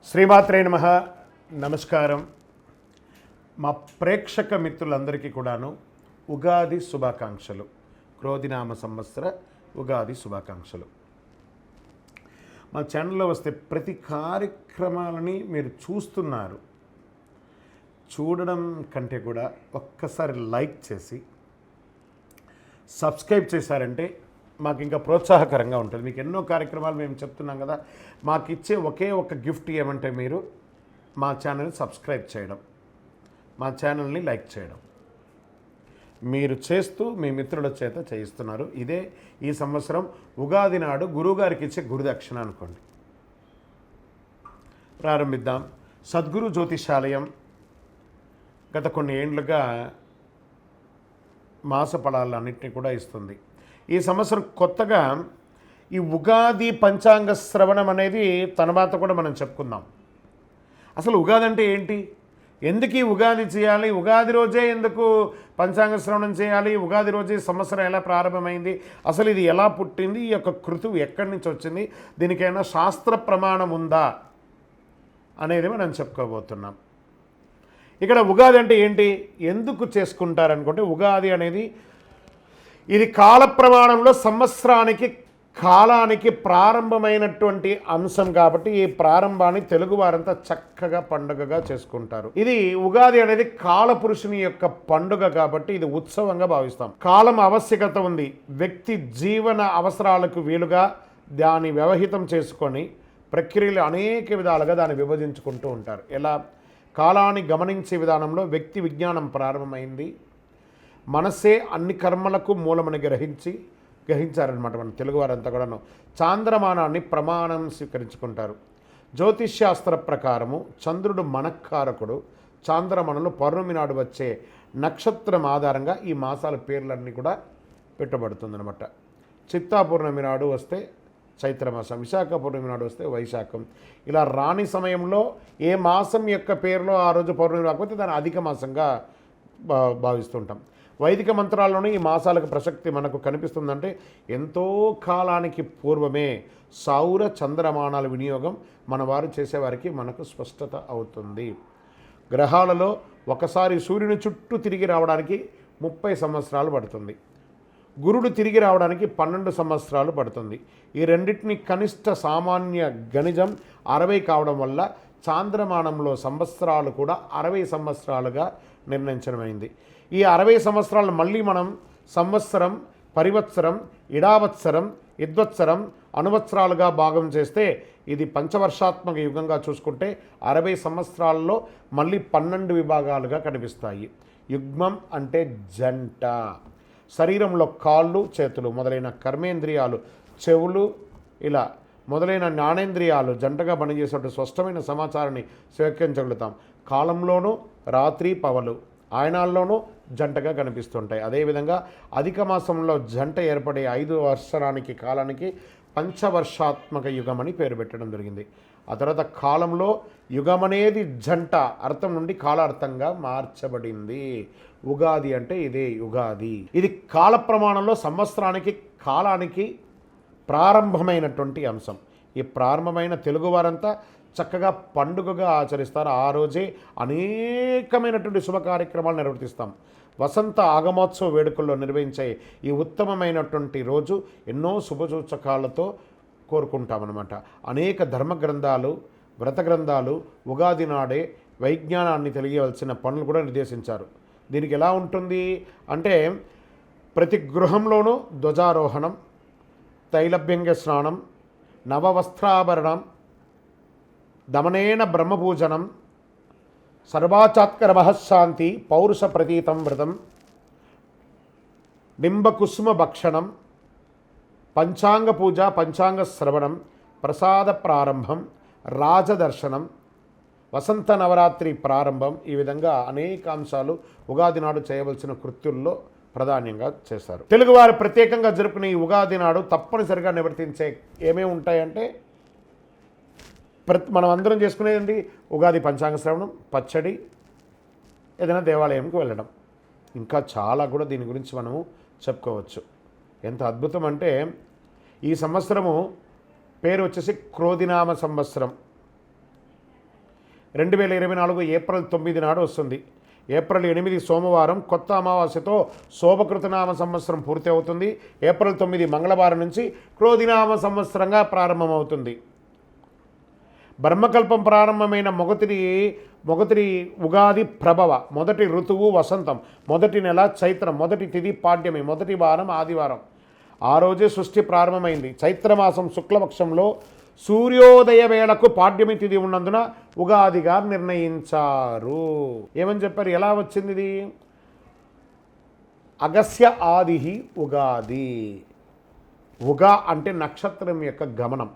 శ్రీమాత్రే నమః. నమస్కారం. మా ప్రేక్షక మిత్రులందరికీ కూడాను ఉగాది శుభాకాంక్షలు. క్రోధినామ సంవత్సర ఉగాది శుభాకాంక్షలు. మా ఛానల్లో వస్తే ప్రతి కార్యక్రమాలని మీరు చూస్తున్నారు. చూడడం కంటే కూడా ఒక్కసారి లైక్ చేసి సబ్స్క్రైబ్ చేశారంటే మాకు ఇంకా ప్రోత్సాహకరంగా ఉంటుంది. మీకు ఎన్నో కార్యక్రమాలు మేము చెప్తున్నాం కదా, మాకు ఇచ్చే ఒకే ఒక గిఫ్ట్ ఏమంటే మీరు మా ఛానల్ని సబ్స్క్రైబ్ చేయడం, మా ఛానల్ని లైక్ చేయడం. మీరు చేస్తూ మీ మిత్రుల చేత చేయిస్తున్నారు. ఇదే ఈ సంవత్సరం ఉగాది నాడు గురువుగారికి ఇచ్చే గురుదక్షిణ అనుకోండి. ప్రారంభిద్దాం. సద్గురు జ్యోతిషాలయం గత కొన్ని ఏండ్లుగా మాస ఫలాలన్నింటినీ కూడా ఇస్తుంది. ఈ సంవత్సరం కొత్తగా ఈ ఉగాది పంచాంగ శ్రవణం అనేది తర్వాత కూడా మనం చెప్పుకుందాం. అసలు ఉగాది అంటే ఏంటి, ఎందుకు ఈ ఉగాది చేయాలి, ఉగాది రోజే ఎందుకు పంచాంగ శ్రవణం చేయాలి, ఉగాది రోజే సంవత్సరం ఎలా ప్రారంభమైంది, అసలు ఇది ఎలా పుట్టింది, ఈ యొక్క కృతువు ఎక్కడి నుంచి వచ్చింది, దీనికైనా శాస్త్ర ప్రమాణం ఉందా అనేది మనం చెప్పుకోబోతున్నాం. ఇక్కడ ఉగాది అంటే ఏంటి, ఎందుకు చేసుకుంటారనుకుంటే ఉగాది అనేది ఇది కాల ప్రమాణంలో సంవత్సరానికి కాలానికి ప్రారంభమైనటువంటి అంశం కాబట్టి ఈ ప్రారంభాన్ని తెలుగు వారంతా చక్కగా పండుగగా చేసుకుంటారు. ఇది ఉగాది అనేది కాలపురుషుని యొక్క పండుగ కాబట్టి ఇది ఉత్సవంగా భావిస్తాం. కాలం ఆవశ్యకత ఉంది. వ్యక్తి జీవన అవసరాలకు వీలుగా దాన్ని వ్యవహితం చేసుకొని ప్రక్రియలు అనేక విధాలుగా దాన్ని విభజించుకుంటూ ఉంటారు. ఎలా కాలాన్ని గమనించే విధానంలో వ్యక్తి విజ్ఞానం ప్రారంభమైంది. మనసే అన్ని కర్మలకు మూలమని గ్రహించారనమాట. మన తెలుగువారంతా కూడాను చాంద్రమానాన్ని ప్రమాణం స్వీకరించుకుంటారు. జ్యోతిష్శాస్త్ర ప్రకారము చంద్రుడు మనఃకారకుడు. చాంద్రమానంలో పౌర్ణమి నాడు వచ్చే నక్షత్రం ఆధారంగా ఈ మాసాల పేర్లన్నీ కూడా పెట్టబడుతుందన్నమాట. చిత్తా పౌర్ణమి నాడు వస్తే చైత్రమాసం, విశాఖ పౌర్ణమి నాడు వస్తే వైశాఖం. ఇలా రాని సమయంలో ఏ మాసం యొక్క పేరులో ఆ రోజు పౌర్ణమి రాకపోతే దాన్ని అధిక మాసంగా భావిస్తుంటాం. వైదిక మంత్రాల్లోనే ఈ మాసాలకు ప్రసక్తి మనకు కనిపిస్తుందంటే ఎంతో కాలానికి పూర్వమే సౌర చంద్రమానాల వినియోగం మన వారు చేసేవారికి మనకు స్పష్టత అవుతుంది. గ్రహాలలో ఒకసారి సూర్యుని చుట్టూ తిరిగి రావడానికి 30 సంవత్సరాలు పడుతుంది. గురుడు తిరిగి రావడానికి 12 సంవత్సరాలు పడుతుంది. ఈ రెండింటిని కనిష్ట సామాన్య గణిజం 60 కావడం వల్ల చాంద్రమానంలో సంవత్సరాలు కూడా 60 సంవత్సరాలుగా నిర్ణయించడమైంది. ఈ 60 సంవత్సరాలు మళ్ళీ మనం సంవత్సరం, పరివత్సరం, ఇడావత్సరం, ఇద్వత్సరం, అనువత్సరాలుగా భాగం చేస్తే ఇది పంచవర్షాత్మక యుగంగా చూసుకుంటే 60 సంవత్సరాల్లో మళ్ళీ 12 విభాగాలుగా కనిపిస్తాయి. యుగ్మం అంటే జంట. శరీరంలో కాళ్ళు, చేతులు మొదలైన కర్మేంద్రియాలు, చెవులు ఇలా మొదలైన జ్ఞానేంద్రియాలు జంటగా పనిచేసే స్పష్టమైన సమాచారాన్ని స్వీకరించగలుగుతాం. కాలంలోనూ రాత్రి పగలు ఆయనాల్లోనూ జంటగా కనిపిస్తుంటాయి. అదేవిధంగా అధిక మాసంలో జంట ఏర్పడే 5 సంవత్సరానికి కాలానికి పంచవర్షాత్మక యుగం అని పేరు పెట్టడం జరిగింది. ఆ తర్వాత కాలంలో యుగం అనేది జంట అర్థం నుండి కాలార్థంగా మార్చబడింది. ఉగాది అంటే ఇదే ఉగాది. ఇది కాల ప్రమాణంలో సంవత్సరానికి కాలానికి ప్రారంభమైనటువంటి అంశం. ఈ ప్రారంభమైన తెలుగువారంతా చక్కగా పండుగగా ఆచరిస్తారు. ఆ రోజే అనేకమైనటువంటి శుభ కార్యక్రమాలు నిర్వర్తిస్తాం. వసంత ఆగమోత్సవ వేడుకల్లో నిర్వహించే ఈ ఉత్తమమైనటువంటి రోజు ఎన్నో శుభసూచకాలతో కోరుకుంటామన్నమాట. అనేక ధర్మ గ్రంథాలు, వ్రత గ్రంథాలు ఉగాది నాడే వైజ్ఞానాన్ని తెలియవలసిన పనులు కూడా నిర్దేశించారు. దీనికి ఎలా ఉంటుంది అంటే ప్రతి గృహంలోనూ ధ్వజారోహణం, తైలభ్యంగ స్నానం, నవవస్త్రాభరణం, దమనేన బ్రహ్మపూజనం, సర్వాచాత్కర మహశాంతి, పౌరుష ప్రతీతం వ్రతం, నింబకుసుమ భక్షణం, పంచాంగ పూజ, పంచాంగ శ్రవణం, ప్రసాద ప్రారంభం, రాజదర్శనం, వసంత నవరాత్రి ప్రారంభం. ఈ విధంగా అనేక అంశాలు ఉగాది నాడు చేయవలసిన కృత్యుల్లో ప్రాధాన్యంగా చేశారు. తెలుగువారు ప్రత్యేకంగా జరుపుకునే ఈ ఉగాది నాడు తప్పనిసరిగా నివర్తించే ఏమేమి ఉంటాయంటే మనం అందరం చేసుకునేది ఉగాది పంచాంగ శ్రవణం, పచ్చడి, ఏదైనా దేవాలయంకి వెళ్ళడం. ఇంకా చాలా కూడా దీని గురించి మనము చెప్పుకోవచ్చు. ఎంత అద్భుతం అంటే ఈ సంవత్సరము పేరు వచ్చేసి క్రోధినామ సంవత్సరం. 2024 ఏప్రిల్ 9 నాడు వస్తుంది. ఏప్రిల్ 8 సోమవారం కొత్త అమావాస్యతో శోభకృతనామ సంవత్సరం పూర్తి అవుతుంది. ఏప్రిల్ 9 మంగళవారం నుంచి క్రోధినామ సంవత్సరంగా ప్రారంభమవుతుంది. బ్రహ్మకల్పం ప్రారంభమైన మొగతిరి ఉగాది ప్రభవ. మొదటి ఋతువు వసంతం, మొదటి నెల చైత్రం, మొదటి తిథి పాడ్యమి, మొదటి వారం ఆదివారం. ఆ రోజే సృష్టి ప్రారంభమైంది. చైత్రమాసం శుక్లపక్షంలో సూర్యోదయ వేళకు పాడ్యమి తిథి ఉన్నందున ఉగాదిగా నిర్ణయించారు. ఏమని చెప్పారు? ఎలా వచ్చింది ఇది? అగస్య ఆదిహి ఉగాది. ఉగా అంటే నక్షత్రం యొక్క గమనం,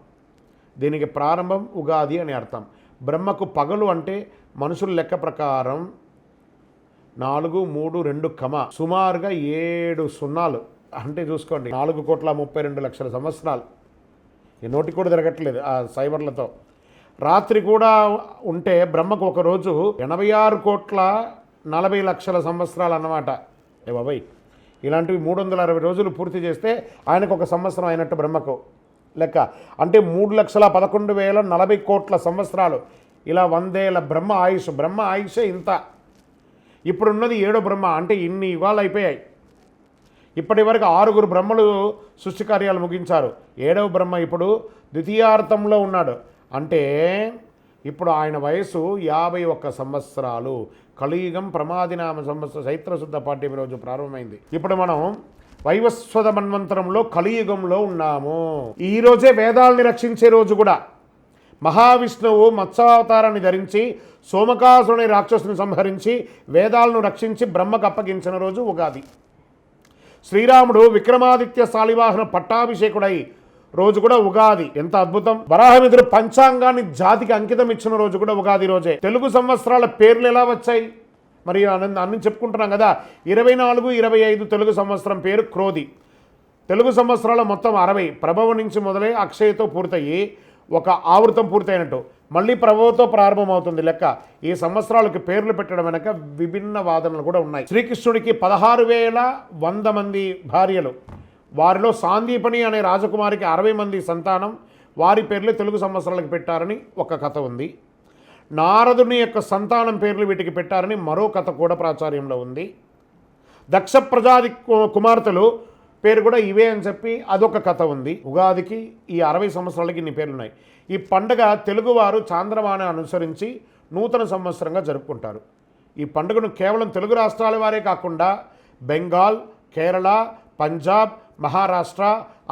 దీనికి ప్రారంభం ఉగాది అని అర్థం. బ్రహ్మకు పగలు అంటే మనుషుల లెక్క ప్రకారం 4, 3, 2 కమ సుమారుగా 7 సున్నాలు అంటే చూసుకోండి, 4,32,00,000 సంవత్సరాలు. ఈ నోటికి కూడా తిరగట్లేదు ఆ సైబర్లతో. రాత్రి కూడా ఉంటే బ్రహ్మకు ఒకరోజు 86,40,00,000 సంవత్సరాలు అన్నమాట. ఏ బాబాయ్, ఇలాంటివి 360 రోజులు పూర్తి చేస్తే ఆయనకు ఒక సంవత్సరం అయినట్టు బ్రహ్మకు లెక్క. అంటే 3,11,040 కోట్ల సంవత్సరాలు. ఇలా 100 ఏళ్ల బ్రహ్మ ఆయుషే ఇంత. ఇప్పుడున్నది 7వ బ్రహ్మ, అంటే ఇన్ని యుగాలు అయిపోయాయి. ఇప్పటి వరకు 6 బ్రహ్మలు సృష్టి కార్యాలు ముగించారు. 7వ బ్రహ్మ ఇప్పుడు ద్వితీయార్థంలో ఉన్నాడు. అంటే ఇప్పుడు ఆయన వయసు 51 సంవత్సరాలు. కలియుగం ప్రమాదినామ సంవత్సరం చైత్రశుద్ధ పాడ్యమి రోజు ప్రారంభమైంది. ఇప్పుడు మనం వైవస్వత మన్వంతరంలో కలియుగంలో ఉన్నాము. ఈరోజే వేదాలని రక్షించే రోజు కూడా. మహావిష్ణువు మత్స్యావతారాన్ని ధరించి సోమకాసురుని రాక్షసుని సంహరించి వేదాలను రక్షించి బ్రహ్మకు అప్పగించిన రోజు ఉగాది. శ్రీరాముడు విక్రమాదిత్య శాలివాహన పట్టాభిషేకుడై రోజు కూడా ఉగాది. ఎంత అద్భుతం! వరాహమిత్రుడు పంచాంగాన్ని జాతికి అంకితం ఇచ్చిన రోజు కూడా ఉగాది రోజే. తెలుగు సంవత్సరాల పేర్లు ఎలా వచ్చాయి మరి అన్ని చెప్పుకుంటున్నాం కదా. 24, 25 తెలుగు సంవత్సరం పేరు క్రోధి. తెలుగు సంవత్సరాల మొత్తం 60 ప్రభవ నుంచి మొదలై అక్షయతో పూర్తయ్యి ఒక ఆవృతం పూర్తయినట్టు మళ్ళీ ప్రభవతో ప్రారంభమవుతుంది లెక్క. ఈ సంవత్సరాలకు పేర్లు పెట్టడం వెనక విభిన్న వాదనలు కూడా ఉన్నాయి. శ్రీకృష్ణుడికి 16,100 మంది భార్యలు, వారిలో సాందీపని అనే రాజకుమారికి 60 మంది సంతానం. వారి పేర్లు తెలుగు సంవత్సరాలకు పెట్టారని ఒక కథ ఉంది. నారదుని యొక్క సంతానం పేర్లు వీటికి పెట్టారని మరో కథ కూడా ప్రాచుర్యంలో ఉంది. దక్ష ప్రజాది కుమార్తెలు పేరు కూడా ఇవే అని చెప్పి అదొక కథ ఉంది. ఉగాదికి ఈ 60 సంవత్సరాలకి ఇన్ని పేర్లున్నాయి. ఈ పండుగ తెలుగువారు చాంద్రమాన అనుసరించి నూతన సంవత్సరంగా జరుపుకుంటారు. ఈ పండుగను కేవలం తెలుగు రాష్ట్రాల వారే కాకుండా బెంగాల్, కేరళ, పంజాబ్, మహారాష్ట్ర,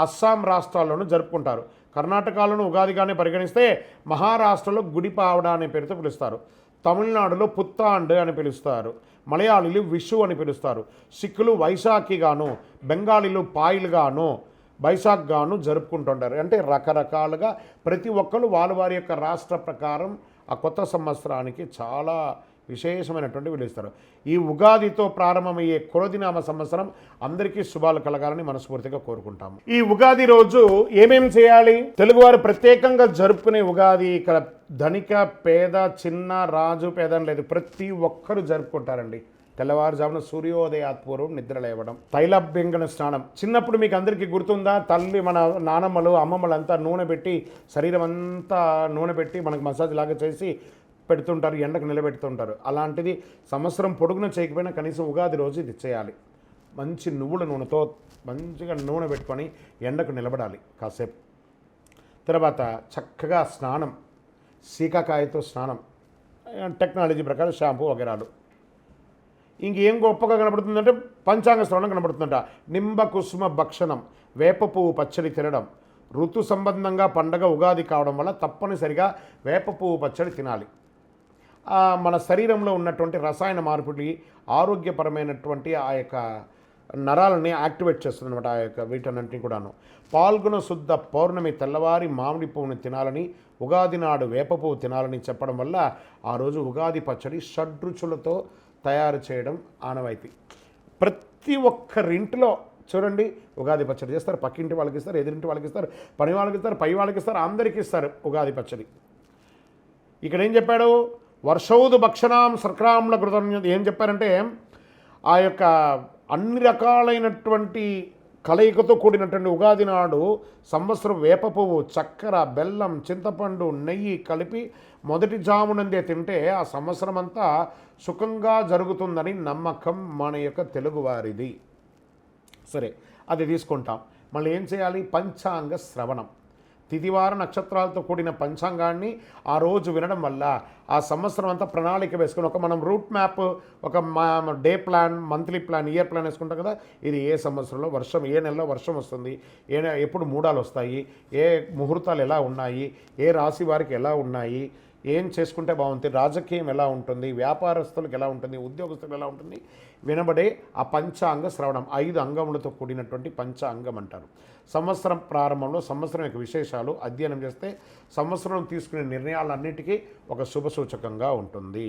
అస్సాం రాష్ట్రాల్లోనూ జరుపుకుంటారు. కర్ణాటకలోను ఉగాదిగానే పరిగణిస్తే మహారాష్ట్రలో గుడిపావడ అనే పేరుతో పిలుస్తారు. తమిళనాడులో పుత్తాండ్ అని పిలుస్తారు. మలయాళీలు విషు అని పిలుస్తారు. సిక్కులు వైశాఖిగాను, బెంగాలీలు పాయిల్గాను, బైశాఖ్గాను జరుపుకుంటుంటారు. అంటే రకరకాలుగా ప్రతి ఒక్కరు వారి యొక్క రాష్ట్ర ప్రకారం ఆ కొత్త సంవత్సరానికి చాలా విశేషమైనటువంటి పిలుస్తారు. ఈ ఉగాదితో ప్రారంభమయ్యే క్రోధినామ సంవత్సరం అందరికీ శుభాలు కలగాలని మనస్ఫూర్తిగా కోరుకుంటాము. ఈ ఉగాది రోజు ఏమేమి చేయాలి? తెలుగువారు ప్రత్యేకంగా జరుపుకునే ఉగాది ఇక్కడ ధనిక, పేద, చిన్న, రాజు, పేద అని లేదు, ప్రతి ఒక్కరూ జరుపుకుంటారండి. తెల్లవారుజామున సూర్యోదయాత్పూర్వం నిద్ర లేవడం, తైలాభ్యంగన స్నానం. చిన్నప్పుడు మీకు అందరికీ గుర్తుందా? తల్లి మన నానమ్మలు అమ్మమ్మలు అంతా నూనె పెట్టి శరీరం అంతా నూనె పెట్టి మనకు మసాజ్ లాగా చేసి పెడుతుంటారు, ఎండకు నిలబెడుతుంటారు. అలాంటిది సంవత్సరం పొడుగున చేయకపోయినా కనీసం ఉగాది రోజు ఇది చేయాలి. మంచి నువ్వుల నూనెతో మంచిగా నూనె పెట్టుకొని ఎండకు నిలబడాలి కాసేపు. తర్వాత చక్కగా స్నానం, సీకాకాయతో స్నానం, టెక్నాలజీ ప్రకారం షాంపూ వగేరాలు. ఇంకేం గొప్పగా కనబడుతుందంటే పంచాంగ శ్రవణం కనబడుతుందంట. నింబ కుసుమ భక్షణం, వేప పువ్వు పచ్చడి తినడం. ఋతు సంబంధంగా పండగ ఉగాది కావడం వల్ల తప్పనిసరిగా వేప పువ్వు పచ్చడి తినాలి. మన శరీరంలో ఉన్నటువంటి రసాయన మార్పులు ఆరోగ్యపరమైనటువంటి ఆ యొక్క నరాలని యాక్టివేట్ చేస్తుంది అనమాట. ఆ యొక్క వీటన్నింటినీ కూడాను. పాల్గొన శుద్ధ పౌర్ణమి తెల్లవారి మామిడి పువ్వుని తినాలని, ఉగాది నాడు వేప పువ్వు తినాలని చెప్పడం వల్ల ఆ రోజు ఉగాది పచ్చడి షడ్రుచులతో తయారు చేయడం ఆనవాయితీ. ప్రతి ఒక్కరింటిలో చూడండి ఉగాది పచ్చడి చేస్తారు. పక్కింటి వాళ్ళకి ఇస్తారు, ఎదురింటి వాళ్ళకి ఇస్తారు, పని వాళ్ళకి ఇస్తారు, పై వాళ్ళకి ఇస్తారు, అందరికీ ఇస్తారు ఉగాది పచ్చడి. ఇక్కడ ఏం చెప్పాడు? వర్షౌదు భక్షణాం సర్క్రామ్ల కృతం. ఏం చెప్పారంటే ఆ యొక్క అన్ని రకాలైనటువంటి కలయికతో కూడినటువంటి ఉగాది నాడు సంవత్సరం వేప పువ్వు, చక్కెర, బెల్లం, చింతపండు, నెయ్యి కలిపి మొదటి జామునందే తింటే ఆ సంవత్సరం అంతా సుఖంగా జరుగుతుందని నమ్మకం మన యొక్క తెలుగువారిది. సరే, అది తీసుకుంటాం. మళ్ళీ ఏం చేయాలి? పంచాంగ శ్రవణం. తిథివార నక్షత్రాలతో కూడిన పంచాంగాన్ని ఆ రోజు వినడం వల్ల ఆ సంవత్సరం అంతా ప్రణాళిక వేసుకుని మనం రూట్ మ్యాప్, ఒక day plan, monthly plan, year plan వేసుకుంటాం కదా. ఇది ఏ సంవత్సరంలో వర్షం, ఏ నెలలో వర్షం వస్తుంది, ఎప్పుడు మూడాలు వస్తాయి, ఏ ముహూర్తాలు ఎలా ఉన్నాయి, ఏ రాశి వారికి ఎలా ఉన్నాయి, ఏం చేసుకుంటే బాగుంటుంది, రాజకీయం ఎలా ఉంటుంది, వ్యాపారస్తులకు ఎలా ఉంటుంది, ఉద్యోగస్తులకు ఎలా ఉంటుంది, వినబడే ఆ పంచాంగ శ్రవణం 5 అంగములతో కూడినటువంటి పంచాంగం అంటారు. సంవత్సరం ప్రారంభంలో సంవత్సరం యొక్క విశేషాలు అధ్యయనం చేస్తే సంవత్సరం తీసుకునే నిర్ణయాలన్నిటికీ ఒక శుభసూచకంగా ఉంటుంది.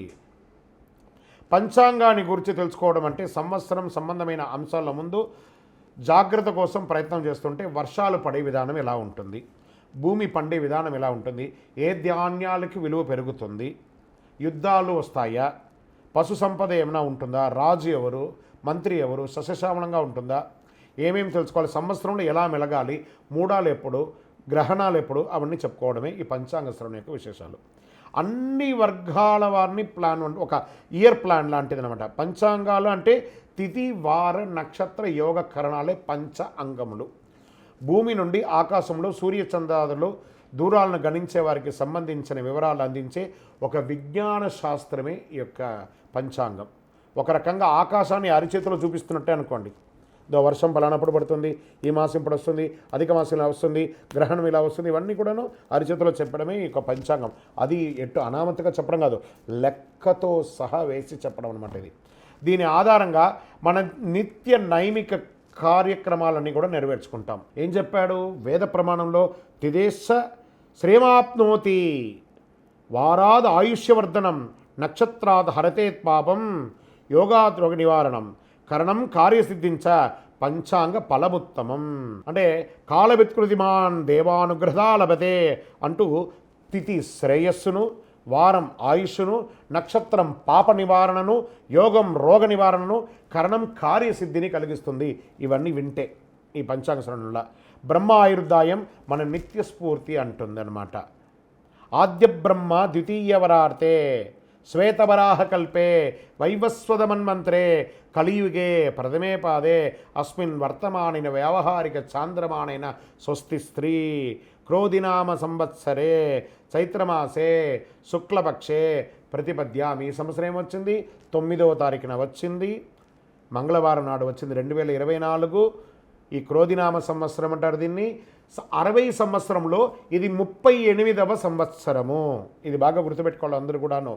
పంచాంగాన్ని గురించి తెలుసుకోవడం అంటే సంవత్సరం సంబంధమైన అంశాల ముందు జాగ్రత్త కోసం ప్రయత్నం చేస్తుంటే వర్షాలు పడే విధానం ఎలా ఉంటుంది, భూమి పండే విధానం ఎలా ఉంటుంది, ఏ ధాన్యాలకి విలువ పెరుగుతుంది, యుద్ధాలు వస్తాయా, పశు సంపద ఏమైనా ఉంటుందా, రాజు ఎవరు, మంత్రి ఎవరు, సస్యశ్యామలంగా ఉంటుందా, ఏమేమి తెలుసుకోవాలి, సంవత్సరంలో ఎలా మెలగాలి, మూడాలు ఎప్పుడు, గ్రహణాలు ఎప్పుడు, అవన్నీ చెప్పుకోవడమే ఈ పంచాంగ శ్రవణం యొక్క విశేషాలు. అన్ని వర్గాల వారిని ప్లాన్, ఒక ఇయర్ ప్లాన్ లాంటిది అనమాట. పంచాంగాలు అంటే తిథి, వార, నక్షత్ర, యోగ కరణాలే పంచ అంగములు. భూమి నుండి ఆకాశంలో సూర్యచంద్రాదులు దూరాలను గణించే వారికి సంబంధించిన వివరాలు అందించే ఒక విజ్ఞాన శాస్త్రమే ఈ యొక్క పంచాంగం. ఒక రకంగా ఆకాశాన్ని అరిచేతిలో చూపిస్తున్నట్టే అనుకోండి. వర్షం పలానప్పుడు పడుతుంది, ఈ మాసం ఇప్పుడు వస్తుంది, అధిక మాసం ఇలా వస్తుంది, గ్రహణం ఇలా వస్తుంది, ఇవన్నీ కూడాను అరిచేతిలో చెప్పడమే ఈ యొక్క పంచాంగం. అది ఎటు అనామతిగా చెప్పడం కాదు, లెక్కతో సహా వేసి చెప్పడం అనమాట. ఇది దీని ఆధారంగా మన నిత్య నైమిక కార్యక్రమాలన్నీ కూడా నెరవేర్చుకుంటాం. ఏం చెప్పాడు వేద ప్రమాణంలో? తిదేశ శ్రేమాప్నోతి, వారాద్ ఆయుష్యవర్ధనం, నక్షత్రాద్ హరతేత్ పాపం, యోగాద్ రోగ నివారణం, కరణం కార్యసిద్ధించ, పంచాంగ ఫలముత్తమం. అంటే కాలవిత్కృతిమాన్ దేవానుగ్రహా లభతే అంటూ తిథి శ్రేయస్సును, వారం ఆయుష్ను, నక్షత్రం పాప నివారణను, యోగం రోగ నివారణను, కరణం కార్యసిద్ధిని కలిగిస్తుంది. ఇవన్నీ వింటే ఈ పంచాంగ శ్రవణంలో బ్రహ్మ ఆయుర్దాయం మన నిత్య స్ఫూర్తి అంటుందన్నమాట. ఆద్య బ్రహ్మ ద్వితీయవరార్తే, శ్వేతవరాహ కల్పే, వైవస్వదమన్మంత్రే, కలియుగే ప్రథమే పాదే, అస్మిన్ వర్తమానిన వ్యావహారిక చాంద్రమానైన స్వస్తి స్త్రీ, క్రోధినామ సంవత్సరే, చైత్రమాసే, శుక్లపక్షే, ప్రతిపద్యాం. ఈ సంవత్సరం ఏమొచ్చింది? 9వ తారీఖున వచ్చింది, మంగళవారం నాడు వచ్చింది 2024. ఈ క్రోధినామ సంవత్సరం అంటారు దీన్ని. 60 సంవత్సరంలో ఇది 38వ సంవత్సరము. ఇది బాగా గుర్తుపెట్టుకోవాలి అందరూ కూడాను.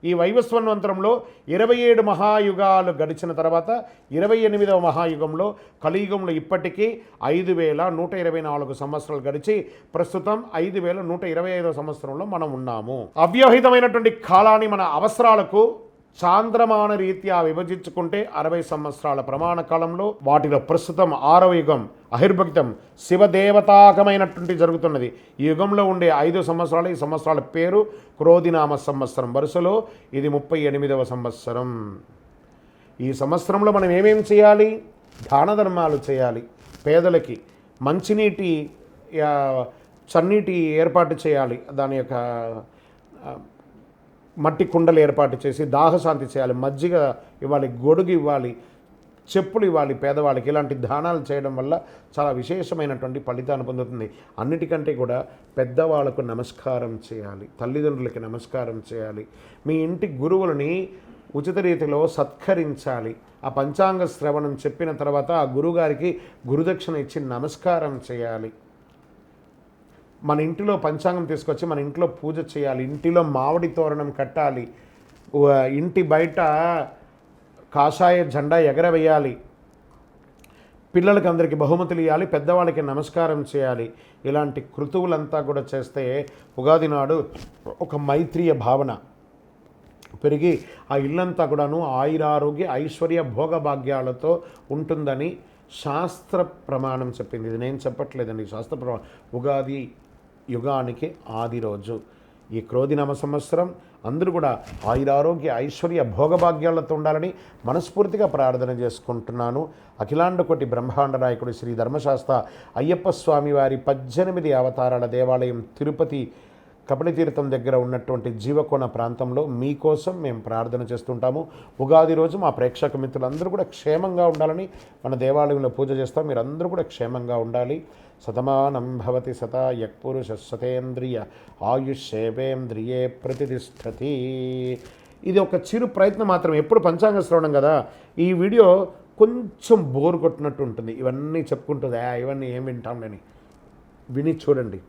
ఈ వైవస్వన్వంతరంలో 27 మహాయుగాలు గడిచిన తర్వాత 28వ మహాయుగంలో, కలియుగంలో ఇప్పటికీ 5124 సంవత్సరాలు గడిచి ప్రస్తుతం 5125వ సంవత్సరంలో మనం ఉన్నాము. అవ్యవహితమైనటువంటి కాలాన్ని మన అవసరాలకు చాంద్రమాన రీత్యా విభజించుకుంటే 60 సంవత్సరాల ప్రమాణ కాలంలో వాటిలో ప్రస్తుతం 6వ యుగం అహిర్భక్తం శివదేవతాకమైనటువంటి జరుగుతున్నది. ఈ యుగంలో ఉండే 5 సంవత్సరాలు, ఈ సంవత్సరాల పేరు క్రోధినామ సంవత్సరం. వరుసలో ఇది 38వ సంవత్సరం. ఈ సంవత్సరంలో మనం ఏమేమి చేయాలి? దాన ధర్మాలు చేయాలి. పేదలకి మంచినీటి, చన్నీటి ఏర్పాటు చేయాలి. దాని యొక్క మట్టి కుండలు ఏర్పాటు చేసి దాహశాంతి చేయాలి. మజ్జిగ ఇవ్వాలి, గొడుగు ఇవ్వాలి, చెప్పులు ఇవ్వాలి పేదవాళ్ళకి. ఇలాంటి దానాలు చేయడం వల్ల చాలా విశేషమైనటువంటి ఫలితాన్ని పొందుతుంది. అన్నిటికంటే కూడా పెద్దవాళ్ళకు నమస్కారం చేయాలి, తల్లిదండ్రులకి నమస్కారం చేయాలి. మీ ఇంటి గురువులని ఉచిత రీతిలో సత్కరించాలి. ఆ పంచాంగ శ్రవణం చెప్పిన తర్వాత ఆ గురువుగారికి గురుదక్షిణ ఇచ్చి నమస్కారం చేయాలి. మన ఇంటిలో పంచాంగం తీసుకొచ్చి మన ఇంట్లో పూజ చేయాలి. ఇంటిలో మామిడి తోరణం కట్టాలి. ఇంటి బయట కాషాయ జెండా ఎగరవేయాలి. పిల్లలకి అందరికీ బహుమతులు ఇవ్వాలి, పెద్దవాళ్ళకి నమస్కారం చేయాలి. ఇలాంటి కృతువులంతా కూడా చేస్తే ఉగాది నాడు ఒక మైత్రీయ భావన పెరిగి ఆ ఇల్లంతా కూడాను ఆయురారోగ్య ఐశ్వర్య భోగభాగ్యాలతో ఉంటుందని శాస్త్ర ప్రమాణం చెప్పింది. ఇది నేను చెప్పట్లేదండి, శాస్త్ర ప్రమాణం. ఉగాది యుగానికి ఆది రోజు. ఈ క్రోధినామ సంవత్సరం అందరూ కూడా ఆయురారోగ్య ఐశ్వర్య భోగభాగ్యాలతో ఉండాలని మనస్ఫూర్తిగా ప్రార్థన చేసుకుంటున్నాను. అఖిలాండ కోటి బ్రహ్మాండ నాయకుడు శ్రీ ధర్మశాస్త్ర అయ్యప్ప స్వామి వారి 18 అవతారాల దేవాలయం తిరుపతి కపిలతీర్థం దగ్గర ఉన్నటువంటి జీవకోణ ప్రాంతంలో మీకోసం మేము ప్రార్థన చేస్తుంటాము. ఉగాది రోజు మా ప్రేక్షక మిత్రులందరూ కూడా క్షేమంగా ఉండాలని మన దేవాలయంలో పూజ చేస్తాం. మీరందరూ కూడా క్షేమంగా ఉండాలి. శతమానం భవతి శతాయః పురుషः శతేంద్రియ ఆయుష్యేవేంద్రియే ప్రతిష్టతి. ఇది ఒక చిరు ప్రయత్నం మాత్రం. ఎప్పుడు పంచాంగ శ్రవణం కదా, ఈ వీడియో కొంచెం బోర్ కొట్టినట్టు ఉంటుంది. ఇవన్నీ చెప్పుకుంటుంది, ఇవన్నీ ఏం వింటాంలేని విని చూడండి.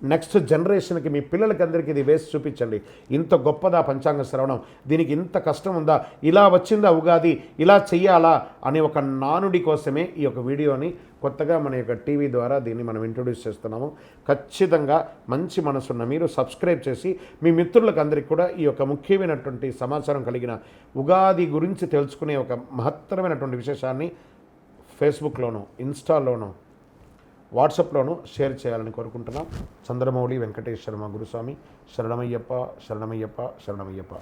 నెక్స్ట్ జనరేషన్కి మీ పిల్లలకి అందరికీ ఇది వేసి చూపించండి. ఇంత గొప్పదా పంచాంగ శ్రవణం, దీనికి ఇంత కష్టం ఉందా, ఇలా వచ్చిందా ఉగాది, ఇలా చెయ్యాలా అనే ఒక నానుడి కోసమే ఈ యొక్క వీడియోని కొత్తగా మన యొక్క టీవీ ద్వారా దీన్ని మనం ఇంట్రొడ్యూస్ చేస్తున్నాము. ఖచ్చితంగా మంచి మనసున్న మీరు సబ్స్క్రైబ్ చేసి మీ మిత్రులకు అందరికీ కూడా ఈ యొక్క ముఖ్యమైనటువంటి సమాచారం కలిగిన ఉగాది గురించి తెలుసుకునే ఒక మహత్తరమైనటువంటి విశేషాన్ని ఫేస్బుక్లోనూ ఇన్స్టాలోనూ వాట్సాప్లోనూ షేర్ చేయాలని కోరుకుంటున్నాం. చంద్రమౌళి వెంకటేశ్వర గురుస్వామి శరణమయ్యప్ప శరణమయ్యప్ప శరణమయ్యప్ప.